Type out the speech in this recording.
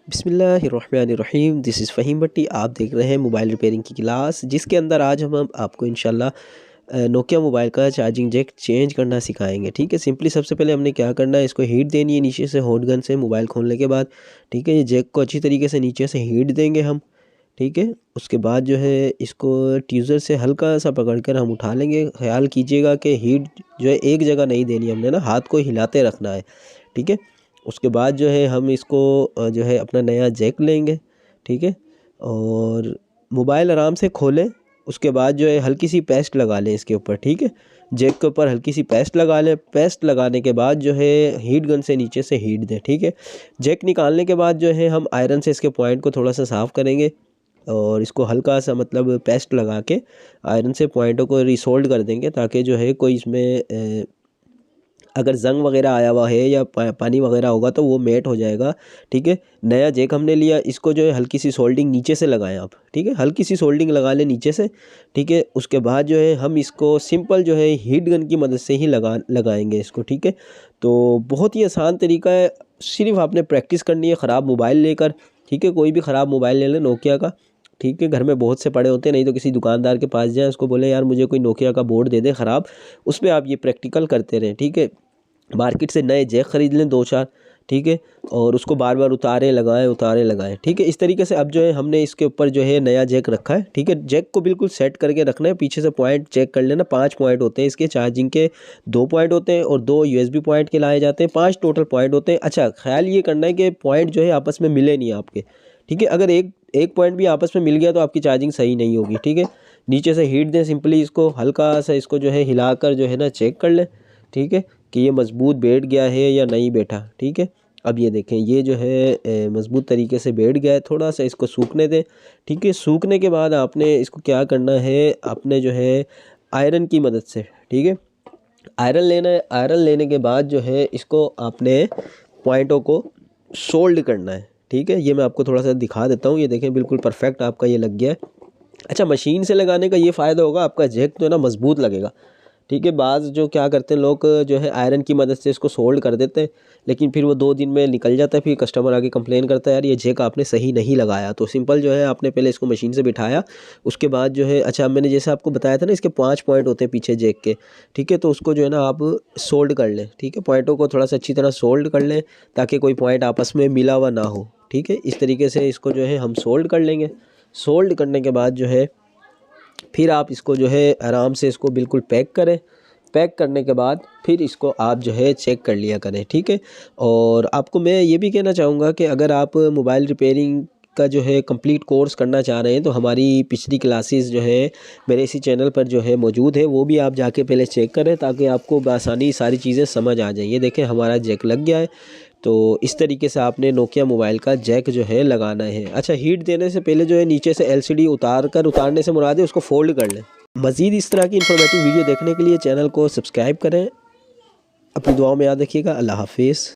बिस्मिल्लाहिर्रहमानिर्रहीम। This is Faheem भट्टी। आप देख रहे हैं मोबाइल रिपेयरिंग की क्लास, जिसके अंदर आज हम आपको इंशाल्लाह नोकिया मोबाइल का चार्जिंग जैक चेंज करना सिखाएंगे। ठीक है, सिंपली सबसे पहले हमने क्या करना है, इसको हीट देनी है नीचे से हॉट गन से मोबाइल खोलने के बाद। ठीक है, ये जैक को अच्छी तरीके से नीचे से हीट देंगे हम। ठीक है, उसके बाद जो है इसको ट्यूज़र से हल्का सा पकड़कर हम उठा लेंगे। ख्याल कीजिएगा कि हीट जो है एक जगह नहीं देनी, हमने ना हाथ को हिलाते रखना है। ठीक है, उसके बाद जो है हम इसको जो है अपना नया जैक लेंगे। ठीक है, और मोबाइल आराम से खोलें। उसके बाद जो है हल्की सी पेस्ट लगा लें इसके ऊपर। ठीक है, जैक के ऊपर हल्की सी पेस्ट लगा लें। पेस्ट लगाने के बाद जो है हीट गन से नीचे से हीट दें। ठीक है, जैक निकालने के बाद जो है हम आयरन से इसके पॉइंट को थोड़ा सा साफ़ करेंगे और इसको हल्का सा मतलब पेस्ट लगा के आयरन से पॉइंटों को रिसोल्ड कर देंगे, ताकि जो है कोई इसमें अगर जंग वगैरह आया हुआ है या पानी वगैरह होगा तो वो मेट हो जाएगा। ठीक है, नया जैक हमने लिया, इसको जो है हल्की सी सोल्डिंग नीचे से लगाएं आप। ठीक है, हल्की सी सोल्डिंग लगा लें नीचे से। ठीक है, उसके बाद जो है हम इसको सिंपल जो है हीट गन की मदद से ही लगाएंगे इसको। ठीक है, तो बहुत ही आसान तरीका है, सिर्फ आपने प्रैक्टिस करनी है ख़राब मोबाइल लेकर। ठीक है, कोई भी ख़राब मोबाइल ले लें नोकिया का। ठीक है, घर में बहुत से पड़े होते हैं, नहीं तो किसी दुकानदार के पास जाएं, उसको बोले यार मुझे कोई नोकिया का बोर्ड दे दे ख़राब, उसमें आप ये प्रैक्टिकल करते रहें। ठीक है, मार्केट से नए जैक ख़रीद लें 2-4। ठीक है, और उसको बार बार उतारे लगाएं। ठीक है, इस तरीके से अब जो है हमने इसके ऊपर जो है नया जैक रखा है। ठीक है, जैक को बिल्कुल सेट करके रखना है। पीछे से पॉइंट चेक कर लेना, 5 पॉइंट होते हैं इसके चार्जिंग के। 2 पॉइंट होते हैं और 2 USB पॉइंट के लाए जाते हैं। 5 टोटल पॉइंट होते हैं। अच्छा, ख्याल ये करना है कि पॉइंट जो है आपस में मिले नहीं आपके। ठीक है, अगर एक पॉइंट भी आपस में मिल गया तो आपकी चार्जिंग सही नहीं होगी। ठीक है, नीचे से हीट दें, सिंपली इसको हल्का सा इसको जो है हिलाकर जो है ना चेक कर लें। ठीक है, कि ये मज़बूत बैठ गया है या नहीं बैठा। ठीक है, अब ये देखें ये जो है मज़बूत तरीके से बैठ गया है। थोड़ा सा इसको सूखने दें। ठीक है, सूखने के बाद आपने इसको क्या करना है, आपने जो है आयरन की मदद से, ठीक है, आयरन लेना है। आयरन लेने के बाद जो है इसको आपने पॉइंटों को सोल्ड करना है। ठीक है, ये मैं आपको थोड़ा सा दिखा देता हूँ। ये देखें बिल्कुल परफेक्ट आपका ये लग गया है। अच्छा, मशीन से लगाने का ये फ़ायदा होगा, आपका जैक जो है ना मज़बूत लगेगा। ठीक है, बाज़ जो क्या करते हैं लोग जो है आयरन की मदद से इसको सोल्ड कर देते हैं, लेकिन फिर वो 2 दिन में निकल जाता है। फिर कस्टमर आके कंप्लेन करता है यार ये जैक आपने सही नहीं लगाया। तो सिंपल जो है आपने पहले इसको मशीन से बिठाया, उसके बाद जो है अच्छा मैंने जैसे आपको बताया था ना इसके 5 पॉइंट होते हैं पीछे जैक के। ठीक है, तो उसको जो है ना आप सोल्ड कर लें। ठीक है, पॉइंटों को थोड़ा सा अच्छी तरह सोल्ड कर लें, ताकि कोई पॉइंट आपस में मिला हुआ ना हो। ठीक है, इस तरीके से इसको जो है हम सोल्ड कर लेंगे। सोल्ड करने के बाद जो है फिर आप इसको जो है आराम से इसको बिल्कुल पैक करें। पैक करने के बाद फिर इसको आप जो है चेक कर लिया करें। ठीक है, और आपको मैं ये भी कहना चाहूँगा कि अगर आप मोबाइल रिपेयरिंग का जो है कंप्लीट कोर्स करना चाह रहे हैं तो हमारी पिछली क्लासेस जो है मेरे इसी चैनल पर जो है मौजूद है, वो भी आप जाके पहले चेक करें, ताकि आपको बआसानी सारी चीज़ें समझ आ जाएँ। ये देखें हमारा जैक लग गया है। तो इस तरीके से आपने नोकिया मोबाइल का जैक जो है लगाना है। अच्छा, हीट देने से पहले जो है नीचे से LCD उतारने से मुराद है उसको फोल्ड कर लें। मज़ीद इस तरह की इन्फॉर्मेटिव वीडियो देखने के लिए चैनल को सब्सक्राइब करें। अपनी दुआओं में याद रखिएगा। अल्लाह हाफिज़।